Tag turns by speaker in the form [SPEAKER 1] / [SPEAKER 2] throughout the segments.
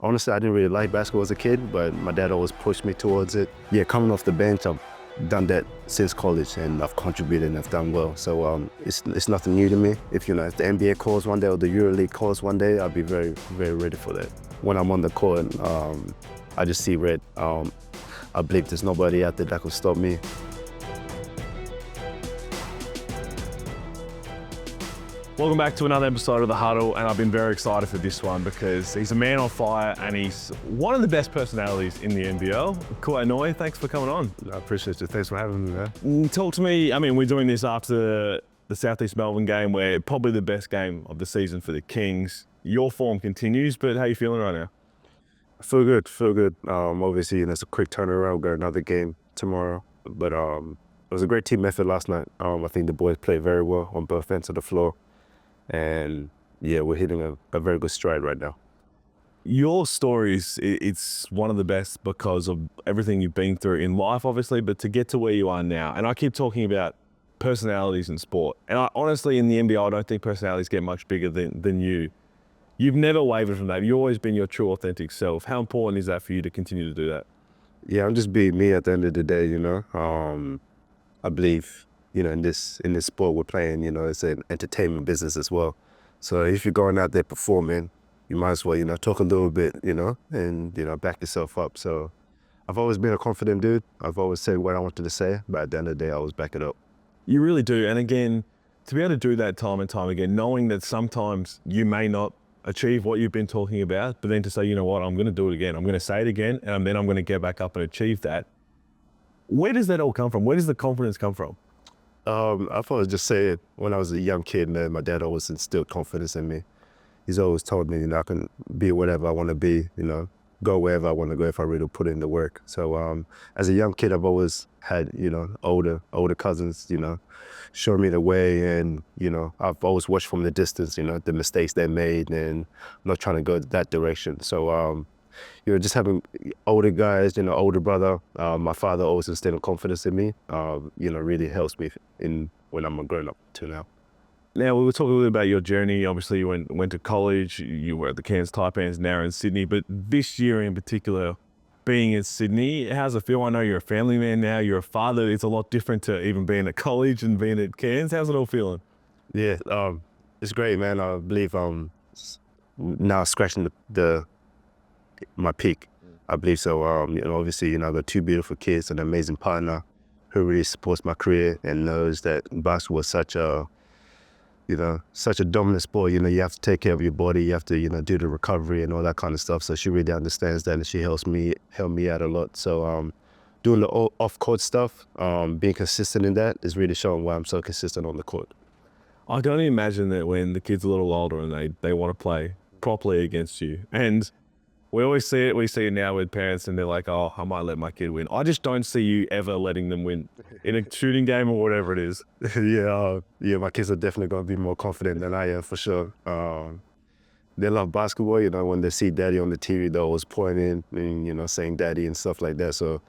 [SPEAKER 1] Honestly, I didn't really like basketball as a kid, but my dad always pushed me towards it. Yeah, coming off the bench, I've done that since college, and I've contributed and I've done well. So it's nothing new to me. If the NBA calls one day or the EuroLeague calls one day, I'll be very, very ready for that. When I'm on the court, I just see red. I believe there's nobody out there that can stop me.
[SPEAKER 2] Welcome back to another episode of The Huddle, and I've been very excited for this one because he's a man on fire and he's one of the best personalities in the NBL. Kouat Noi, thanks for coming on.
[SPEAKER 1] I appreciate you. Thanks for having me, man.
[SPEAKER 2] Talk to me, we're doing this after the South East Melbourne game, where probably the best game of the season for the Kings. Your form continues, but how are you feeling right now?
[SPEAKER 1] I feel good. Obviously, it's a quick turnaround. We've got another game tomorrow, but it was a great team effort last night. I think the boys played very well on both ends of the floor. And yeah, we're hitting a very good stride right now.
[SPEAKER 2] Your stories, it's one of the best because of everything you've been through in life, obviously, but to get to where you are now. And I keep talking about personalities in sport. And honestly, in the NBL, I don't think personalities get much bigger than you. You've never wavered from that. You've always been your true, authentic self. How important is that for you to continue to do that?
[SPEAKER 1] Yeah, I'm just being me at the end of the day, I believe, in this sport we're playing, it's an entertainment business as well. So if you're going out there performing, you might as well, talk a little bit, and, back yourself up. So I've always been a confident dude. I've always said what I wanted to say, but at the end of the day, I always back it up.
[SPEAKER 2] You really do. And again, to be able to do that time and time again, knowing that sometimes you may not achieve what you've been talking about, but then to say, you know what, I'm going to do it again. I'm going to say it again, and then I'm going to get back up and achieve that. Where does that all come from? Where does the confidence come from?
[SPEAKER 1] I've always just said when I was a young kid, man, my dad always instilled confidence in me. He's always told me, I can be whatever I want to be, go wherever I want to go if I really put in the work. So as a young kid, I've always had, older cousins, show me the way, and, I've always watched from the distance, the mistakes they made, and not trying to go that direction. So, just having older guys, older brother, my father always instilled confidence in me, really helps me when I'm growing up to now.
[SPEAKER 2] Now, we were talking a little bit about your journey. Obviously, you went to college, you were at the Cairns Taipans, now in Sydney, but this year in particular, being in Sydney, how's it feel? I know you're a family man now, you're a father. It's a lot different to even being at college and being at Cairns. How's it all feeling?
[SPEAKER 1] Yeah, it's great, man. I believe now scratching my peak. I believe so. Obviously, I've got two beautiful kids, an amazing partner who really supports my career and knows that basketball is such a dominant sport. You have to take care of your body. You have to, do the recovery and all that kind of stuff. So she really understands that, and she helped me out a lot. So doing the off-court stuff, being consistent in that is really showing why I'm so consistent on the court.
[SPEAKER 2] I can only imagine that when the kid's a little older and they want to play properly against you. And we always see it. We see it now with parents, and they're like, "Oh, I might let my kid win." I just don't see you ever letting them win in a shooting game or whatever it is.
[SPEAKER 1] Yeah, my kids are definitely going to be more confident than I am, for sure. They love basketball. When they see daddy on the TV, they're always pointing and, saying daddy and stuff like that. So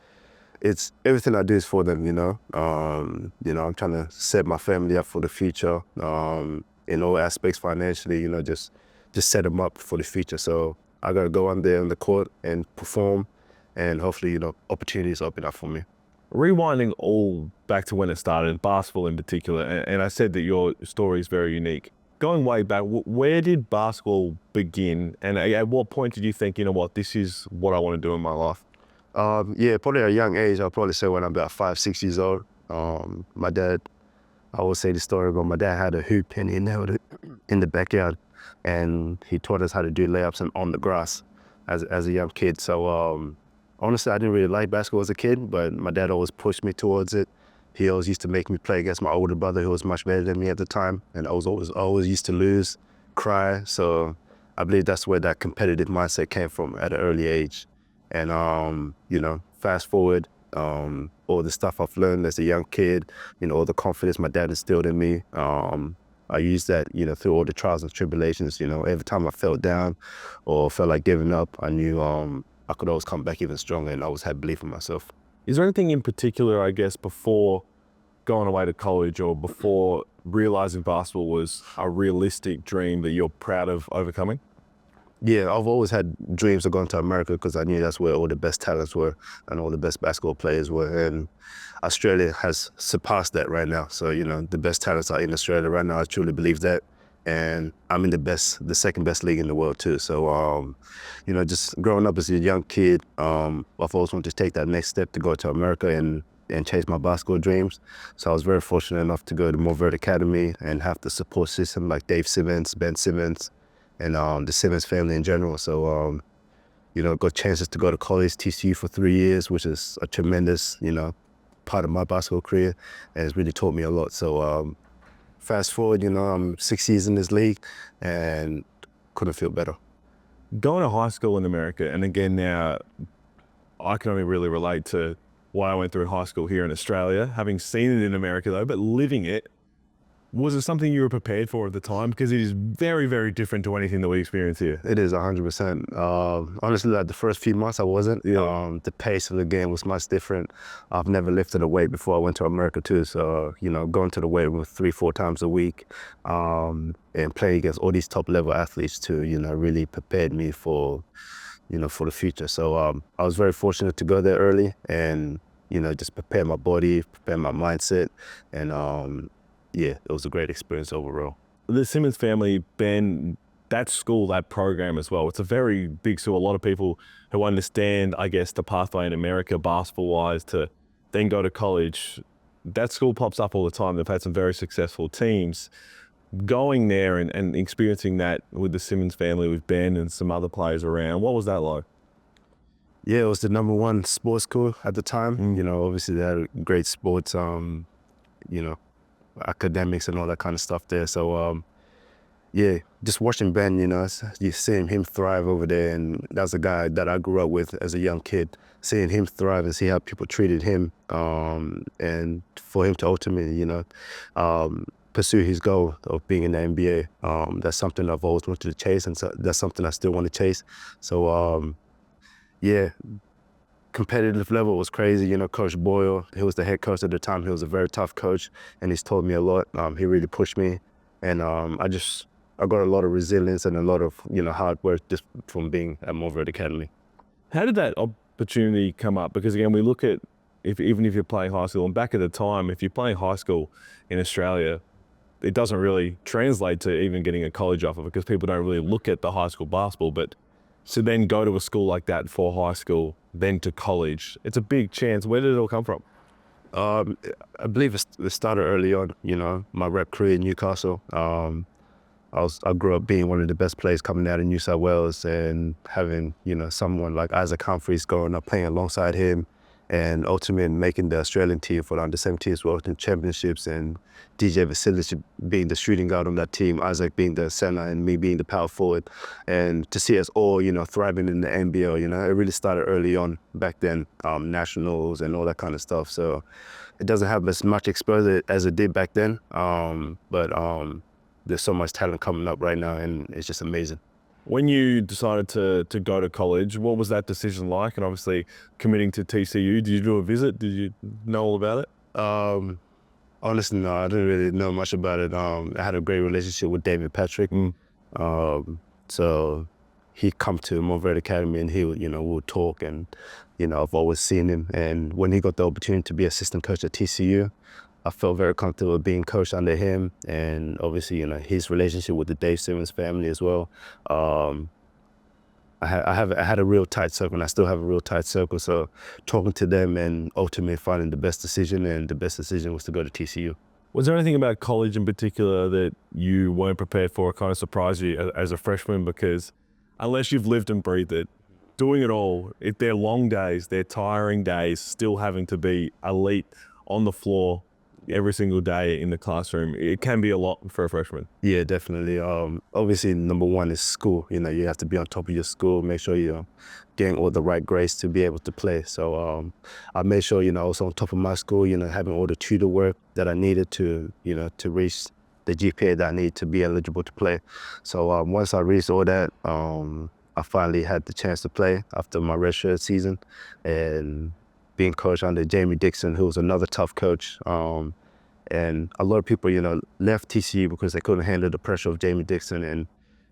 [SPEAKER 1] it's everything I do is for them, I'm trying to set my family up for the future in all aspects financially, just set them up for the future. So I got to go on there on the court and perform, and hopefully, opportunities open up for me.
[SPEAKER 2] Rewinding all back to when it started, basketball in particular, and I said that your story is very unique. Going way back, where did basketball begin, and at what point did you think, this is what I want to do in my life?
[SPEAKER 1] Yeah, probably at a young age. I'll probably say when I'm about 5, 6 years old. My dad, I always say the story about my dad had a hoop and he nailed it in the backyard, and he taught us how to do layups on the grass as a young kid. So honestly, I didn't really like basketball as a kid, but my dad always pushed me towards it. He always used to make me play against my older brother, who was much better than me at the time, and I was always used to lose, cry. So I believe that's where that competitive mindset came from at an early age. And fast forward, all the stuff I've learned as a young kid, all the confidence my dad instilled in me. I used that, through all the trials and tribulations. Every time I felt down or felt like giving up, I knew I could always come back even stronger, and I always had belief in myself.
[SPEAKER 2] Is there anything in particular, I guess, before going away to college or before realizing basketball was a realistic dream that you're proud of overcoming?
[SPEAKER 1] Yeah, I've always had dreams of going to America because I knew that's where all the best talents were and all the best basketball players were. And Australia has surpassed that right now. So, the best talents are in Australia right now. I truly believe that. And I'm in the second best league in the world too. So, just growing up as a young kid, I've always wanted to take that next step to go to America and chase my basketball dreams. So I was very fortunate enough to go to Movert Academy and have the support system like Dave Simmons, Ben Simmons, and the Simmons family in general. So, got chances to go to college, TCU for 3 years, which is a tremendous, part of my basketball career, and it's really taught me a lot. So fast forward, I'm 6 years in this league and couldn't feel better.
[SPEAKER 2] Going to high school in America, and again now, I can only really relate to what I went through in high school here in Australia, having seen it in America though, but living it. Was it something you were prepared for at the time? Because it is very, very different to anything that we experience here.
[SPEAKER 1] It is 100%. Honestly, like the first few months, I wasn't.
[SPEAKER 2] Yeah.
[SPEAKER 1] The pace of the game was much different. I've never lifted a weight before I went to America too. So, going to the weight room 3-4 times a week, and playing against all these top level athletes too, really prepared me for the future. So I was very fortunate to go there early and, just prepare my body, prepare my mindset, and yeah, it was a great experience overall.
[SPEAKER 2] The Simmons family, Ben, that school, that program as well, it's a very big school. A lot of people who understand, I guess, the pathway in America basketball-wise to then go to college, that school pops up all the time. They've had some very successful teams. Going there and experiencing that with the Simmons family, with Ben and some other players around, what was that like?
[SPEAKER 1] Yeah, it was the #1 sports school at the time. Obviously they had great sports, academics and all that kind of stuff there. So, yeah, just watching Ben, you seeing him thrive over there. And that's a guy that I grew up with as a young kid, seeing him thrive and see how people treated him. And for him to ultimately, pursue his goal of being in the NBA, that's something I've always wanted to chase. And so that's something I still want to chase. So, yeah, competitive level was crazy. Coach Boyle, he was the head coach at the time. He was a very tough coach, and he's taught me a lot. He really pushed me, and I got a lot of resilience and a lot of hard work just from being at Movert Academy.
[SPEAKER 2] How did that opportunity come up? Because again, we look at even if you're playing high school, and back at the time, if you're playing high school in Australia, it doesn't really translate to even getting a college offer because people don't really look at the high school basketball. But to then go to a school like that for high school, then to college, it's a big chance. Where did it all come from?
[SPEAKER 1] I believe it started early on. My rep career in Newcastle. I grew up being one of the best players coming out of New South Wales, and having someone like Isaac Humphries growing up playing alongside him, and ultimately making the Australian team for the under-17s World Championships, and DJ Vasiljevic being the shooting guard on that team, Isaac being the center, and me being the power forward. And to see us all, thriving in the NBL, it really started early on back then, nationals and all that kind of stuff. So it doesn't have as much exposure as it did back then, but there's so much talent coming up right now, and it's just amazing.
[SPEAKER 2] When you decided to go to college, what was that decision like? And obviously committing to TCU, did you do a visit? Did you know all about it?
[SPEAKER 1] Honestly, no, I didn't really know much about it. I had a great relationship with David Patrick. So he'd come to Movert Academy and we would talk, and, I've always seen him. And when he got the opportunity to be assistant coach at TCU, I felt very comfortable being coached under him, and obviously, his relationship with the Dave Simmons family as well. I had a real tight circle, and I still have a real tight circle. So talking to them and ultimately finding the best decision, and the best decision was to go to TCU.
[SPEAKER 2] Was there anything about college in particular that you weren't prepared for, or kind of surprised you as a freshman? Because unless you've lived and breathed it, doing it all, they're long days, they're tiring days, still having to be elite on the floor every single day in the classroom, it can be a lot for a freshman.
[SPEAKER 1] Yeah, definitely. Obviously, #1 is school. You have to be on top of your school, make sure you're getting all the right grades to be able to play. So I made sure, I was on top of my school, having all the tutor work that I needed to, to reach the GPA that I need to be eligible to play. So once I reached all that, I finally had the chance to play after my redshirt season, and being coached under Jamie Dixon, who was another tough coach. And a lot of people, left TCU because they couldn't handle the pressure of Jamie Dixon. And,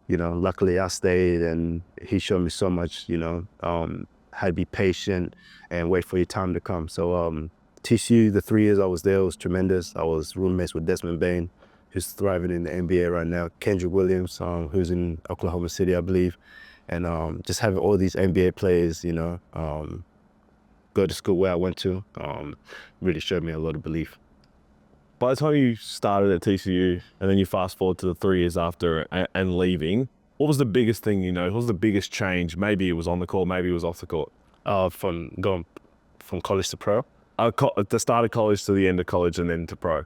[SPEAKER 1] luckily I stayed, and he showed me so much, how to be patient and wait for your time to come. So TCU, the 3 years I was there was tremendous. I was roommates with Desmond Bain, who's thriving in the NBA right now, Kendrick Williams, who's in Oklahoma City, I believe. And just having all these NBA players, go to school where I went to, really showed me a lot of belief.
[SPEAKER 2] By the time you started at TCU and then you fast forward to the 3 years after and leaving, what was the biggest thing, what was the biggest change? Maybe it was on the court, maybe it was off the court.
[SPEAKER 1] From going from college to pro?
[SPEAKER 2] At the start of college to the end of college and then to pro.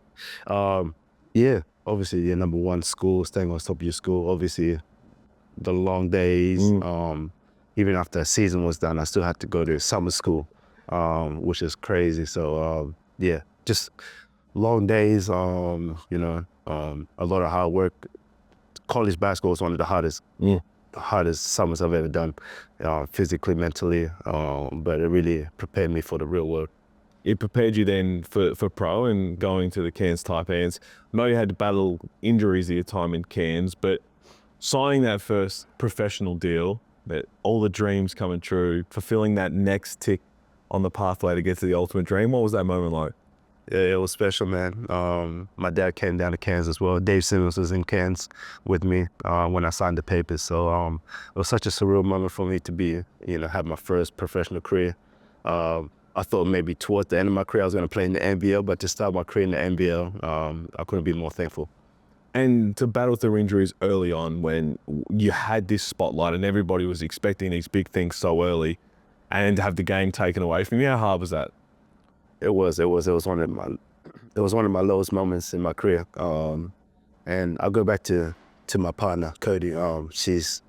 [SPEAKER 1] Yeah, obviously, number one, school, staying on top of your school. Obviously, the long days. Even after a season was done, I still had to go to summer school, which is crazy. So yeah, just long days. A lot of hard work. College basketball was one of the hardest summers I've ever done, physically, mentally. But it really prepared me for the real world.
[SPEAKER 2] It prepared you then for pro and going to the Cairns Taipans. I know you had to battle injuries at your time in Cairns, but signing that first professional deal, that all the dreams coming true, fulfilling that next tick on the pathway to get to the ultimate dream, what was that moment like?
[SPEAKER 1] Yeah, it was special, man. My dad came down to Cairns as well. Dave Simmons was in Cairns with me when I signed the papers. So it was such a surreal moment for me to be, have my first professional career. I thought maybe towards the end of my career I was going to play in the NBL, but to start my career in the NBL, I couldn't be more thankful.
[SPEAKER 2] And to battle through injuries early on when you had this spotlight and everybody was expecting these big things so early, and to have the game taken away from you, how hard was that?
[SPEAKER 1] It was one of my lowest moments in my career. And I'll go back to my partner, Cody. She's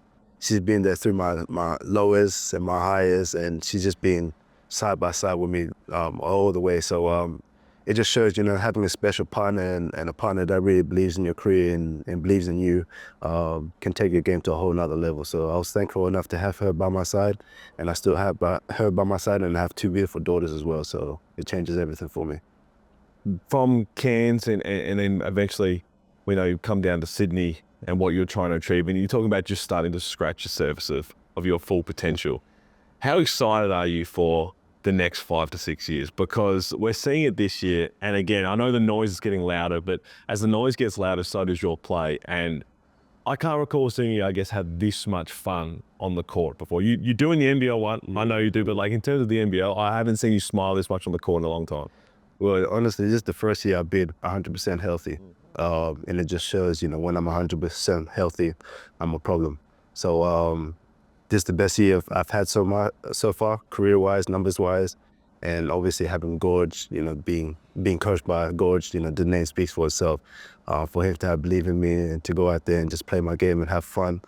[SPEAKER 1] been there through my lowest and my highest, and she's just been side by side with me all the way. So it just shows, having a special partner and a partner that really believes in your career and believes in you can take your game to a whole nother level. So I was thankful enough to have her by my side, and I still have her by my side, and I have 2 beautiful daughters as well. So it changes everything for me.
[SPEAKER 2] From Cairns and then eventually, we know you come down to Sydney and what you're trying to achieve, and you're talking about just starting to scratch the surface of your full potential. How excited are you for the next 5 to 6 years? Because we're seeing it this year, and again, I know the noise is getting louder, but as the noise gets louder, so does your play. And I can't recall seeing you, I guess, have this much fun on the court before. You do in the NBL one, I know you do, but like in terms of the NBL, I haven't seen you smile this much on the court in a long time.
[SPEAKER 1] Well, honestly, this is the first year I've been 100% healthy. And it just shows, when I'm 100% healthy, I'm a problem. So this is the best year I've had so far, career-wise, numbers-wise, and obviously having Gorge, being coached by Gorge, the name speaks for itself. For him to have believed in me and to go out there and just play my game and have fun,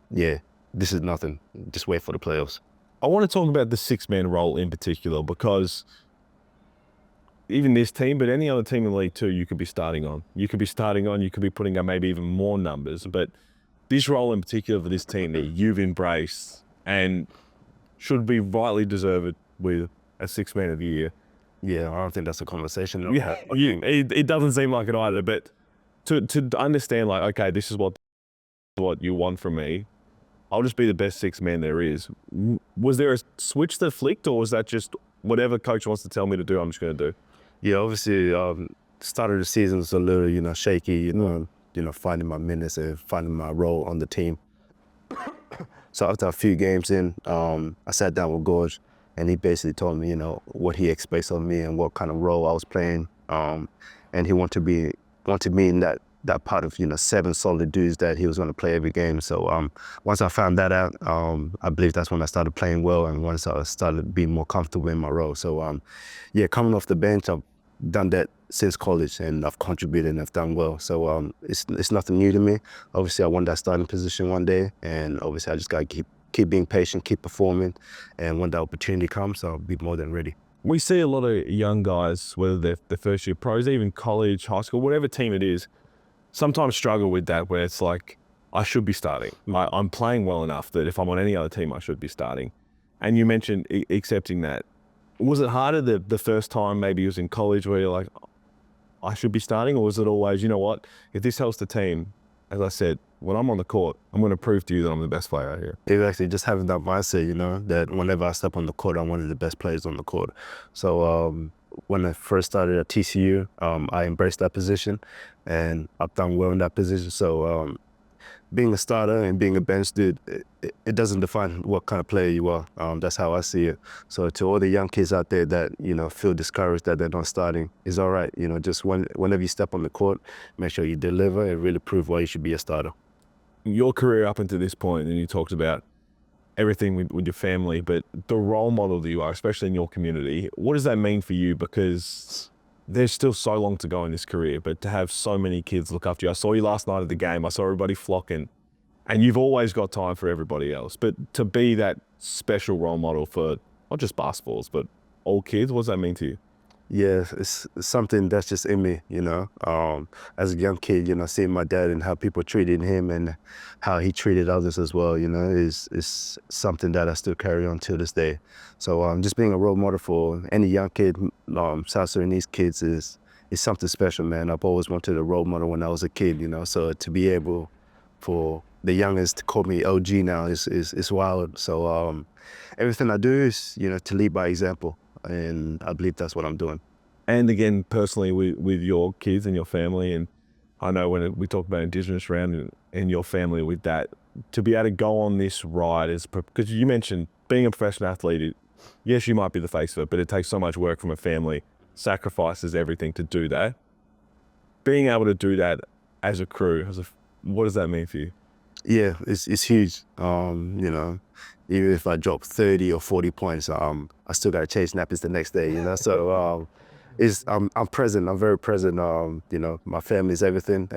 [SPEAKER 1] yeah, this is nothing. Just wait for the playoffs.
[SPEAKER 2] I want to talk about the 6-man role in particular, because even this team, but any other team in the league too, you could be starting on. You could be putting up maybe even more numbers, but this role in particular for this team that you've embraced and should be rightly deserved with a 6-man of the year.
[SPEAKER 1] Yeah, I don't think that's a conversation.
[SPEAKER 2] Yeah, it doesn't seem like it either, but to understand, like, okay, this is what you want from me, I'll just be the best 6-man there is. Was there a switch that flicked, or was that just whatever coach wants to tell me to do, I'm just going to do?
[SPEAKER 1] Yeah, obviously, start of the season was a little, shaky, finding my minutes and finding my role on the team. So after a few games in, I sat down with Gorge, and he basically told me, what he expects of me and what kind of role I was playing. And he wanted me in that part of, 7 solid dudes that he was going to play every game. So once I found that out, I believe that's when I started playing well, and once I started being more comfortable in my role. So yeah, coming off the bench, I've done that since college, and I've contributed and I've done well. So it's nothing new to me. Obviously, I want that starting position one day, and obviously I just got to keep being patient, keep performing, and when the opportunity comes, I'll be more than ready.
[SPEAKER 2] We see a lot of young guys, whether they're the first year pros, even college, high school, whatever team it is, sometimes struggle with that, where it's like, I should be starting. I'm playing well enough that if I'm on any other team, I should be starting. And you mentioned accepting that. Was it harder the first time maybe it was in college where you're like, I should be starting? Or was it always, you know what, if this helps the team, as I said, when I'm on the court, I'm going to prove to you that I'm the best player out here.
[SPEAKER 1] Exactly, just having that mindset, that whenever I step on the court, I'm one of the best players on the court. So when I first started at TCU, I embraced that position, and I've done well in that position. So being a starter and being a bench dude, it doesn't define what kind of player you are. That's how I see it. So to all the young kids out there that feel discouraged that they're not starting, it's all right. Just whenever you step on the court, make sure you deliver and really prove why you should be a starter.
[SPEAKER 2] Your career up until this point, and you talked about everything with your family, but the role model that you are, especially in your community, what does that mean for you? Because there's still so long to go in this career, but to have so many kids look after you. I saw you last night at the game. I saw everybody flocking, and you've always got time for everybody else. But to be that special role model for not just basketballs, but all kids, what does that mean to you?
[SPEAKER 1] Yeah, it's something that's just in me. As a young kid, seeing my dad and how people treated him and how he treated others as well, is something that I still carry on to this day. So just being a role model for any young kid, South Sudanese kids is something special, man. I've always wanted a role model when I was a kid, so to be able for the youngest to call me OG now is wild. So everything I do is, to lead by example. And I believe that's what I'm doing.
[SPEAKER 2] And again, personally, with your kids and your family, and I know when we talk about Indigenous round and your family with that, to be able to go on this ride because you mentioned being a professional athlete, yes, you might be the face of it, but it takes so much work from a family, sacrifices everything to do that. Being able to do that as a crew, what does that mean for you?
[SPEAKER 1] Yeah, it's huge. Even if I drop 30 or 40 points, I still got to change nappies the next day, So I'm present. I'm very present. My family's everything.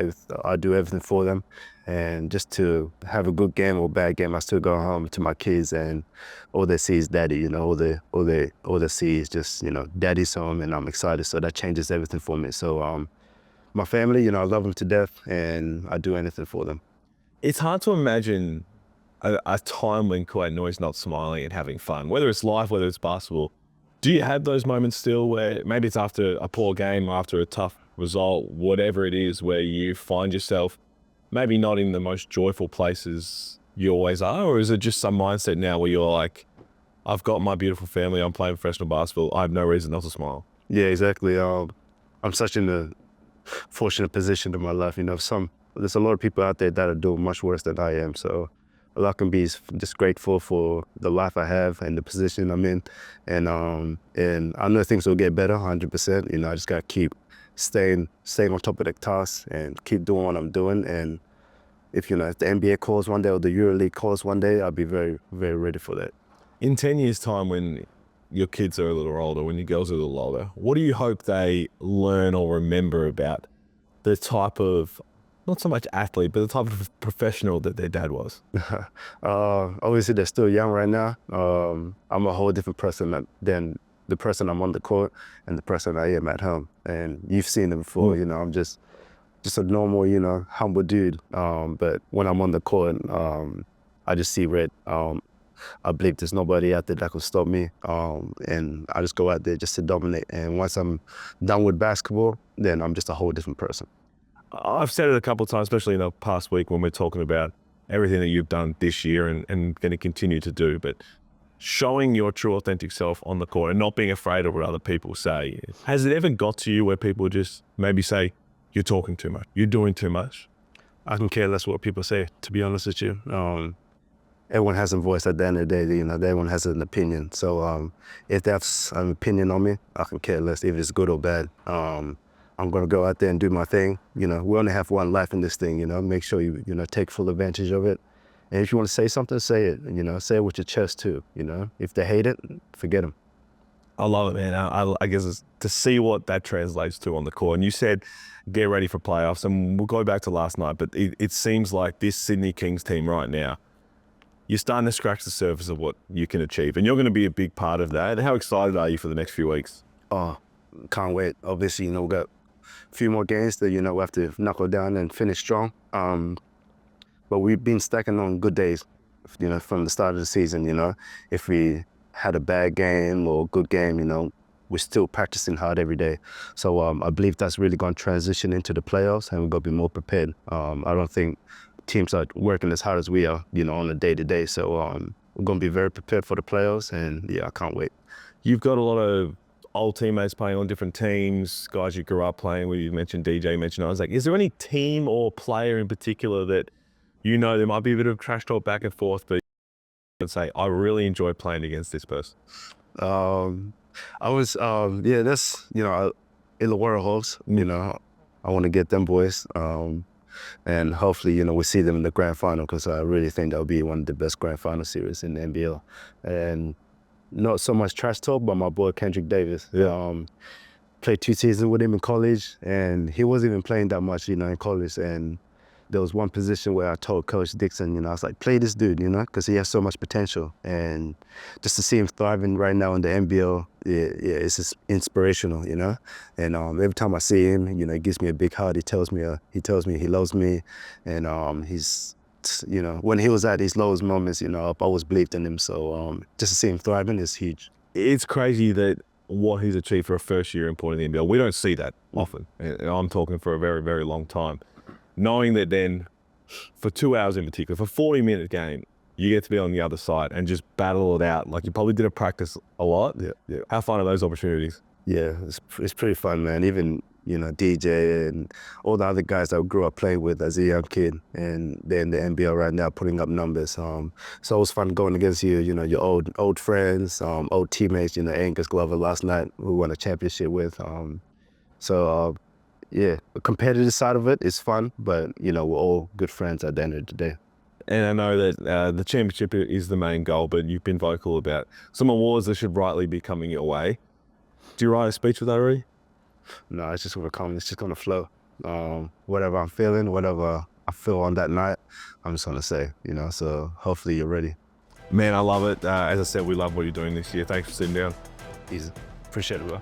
[SPEAKER 1] I do everything for them. And just to have a good game or bad game, I still go home to my kids and all they see is daddy, all they see is just, daddy's home and I'm excited. So that changes everything for me. So my family, I love them to death and I do anything for them.
[SPEAKER 2] It's hard to imagine a time when Kouat Noi is not smiling and having fun, whether it's life, whether it's basketball. Do you have those moments still where maybe it's after a poor game or after a tough result, whatever it is, where you find yourself maybe not in the most joyful places you always are? Or is it just some mindset now where you're like, I've got my beautiful family, I'm playing professional basketball, I have no reason not to smile?
[SPEAKER 1] Yeah, exactly. I'm such in a fortunate position in my life. There's a lot of people out there that are doing much worse than I am. So all I can be is just grateful for the life I have and the position I'm in. And I know things will get better, 100%. I just got to keep staying on top of the task and keep doing what I'm doing. And if the NBA calls one day or the EuroLeague calls one day, I'll be very, very ready for that.
[SPEAKER 2] In 10 years' time, when your kids are a little older, when your girls are a little older, what do you hope they learn or remember about the type of, not so much athlete, but the type of professional that their dad was?
[SPEAKER 1] Obviously, they're still young right now. I'm a whole different person than the person I'm on the court and the person I am at home. And you've seen it before. I'm just a normal, humble dude. But when I'm on the court, I just see red. I believe there's nobody out there that can stop me. And I just go out there just to dominate. And once I'm done with basketball, then I'm just a whole different person.
[SPEAKER 2] I've said it a couple of times, especially in the past week when we're talking about everything that you've done this year and going to continue to do, but showing your true authentic self on the court and not being afraid of what other people say. Has it ever got to you where people just maybe say, you're talking too much, you're doing too much?
[SPEAKER 1] I can care less what people say, to be honest with you. Everyone has a voice at the end of the day, everyone has an opinion. So if they have an opinion on me, I can care less if it's good or bad. I'm going to go out there and do my thing. We only have one life in this thing, make sure you take full advantage of it. And if you want to say something, say it, say it with your chest too, If they hate it, forget them.
[SPEAKER 2] I love it, man. I guess it's to see what that translates to on the court. And you said, get ready for playoffs, and we'll go back to last night, but it seems like this Sydney Kings team right now, you're starting to scratch the surface of what you can achieve, and you're going to be a big part of that. How excited are you for the next few weeks?
[SPEAKER 1] Oh, can't wait. Obviously, we got a few more games that, we have to knuckle down and finish strong. But we've been stacking on good days, from the start of the season, If we had a bad game or a good game, we're still practicing hard every day. So I believe that's really going to transition into the playoffs and we're going to be more prepared. I don't think teams are working as hard as we are, on a day-to-day. So we're going to be very prepared for the playoffs, and yeah, I can't wait.
[SPEAKER 2] You've got a lot of old teammates playing on different teams, guys you grew up playing with. You mentioned DJ, you mentioned Isaac. Is there any team or player in particular that there might be a bit of trash talk back and forth, but you can say, I really enjoy playing against this person?
[SPEAKER 1] I was, that's, in the World Hopes, I want to get them boys. And hopefully, we see them in the grand final, because I really think that'll be one of the best grand final series in the NBL. And not so much trash talk, but my boy Kendrick Davis.
[SPEAKER 2] Yeah.
[SPEAKER 1] Played 2 seasons with him in college, and he wasn't even playing that much, in college. And there was one position where I told Coach Dixon, I was like, play this dude, because he has so much potential. And just to see him thriving right now in the NBL, it's just inspirational, And every time I see him, he gives me a big hug. He tells me he loves me, and he's, when he was at his lowest moments, I've always believed in him. So just to see him thriving is huge.
[SPEAKER 2] It's crazy that what he's achieved for a first year import in the NBL. We don't see that often. And I'm talking for a very, very long time. Knowing that then for 2 hours in particular, for a 40-minute game, you get to be on the other side and just battle it out. Like you probably did a practice a lot.
[SPEAKER 1] Yeah.
[SPEAKER 2] How fun are those opportunities?
[SPEAKER 1] Yeah, it's pretty fun, man. Even, DJ and all the other guys that I grew up playing with as a young kid, and they're in the NBL right now putting up numbers. So it was fun going against your old friends, old teammates, Angus Glover last night, who won a championship with. Yeah, the competitive side of it is fun, but, we're all good friends at the end of the day.
[SPEAKER 2] And I know that the championship is the main goal, but you've been vocal about some awards that should rightly be coming your way. Do you write a speech with that already?
[SPEAKER 1] No, it's just going to come. It's just going to flow. Whatever I'm feeling, whatever I feel on that night, I'm just going to say, so hopefully you're ready.
[SPEAKER 2] Man, I love it. As I said, we love what you're doing this year. Thanks for sitting down.
[SPEAKER 1] Easy. Appreciate it, bro.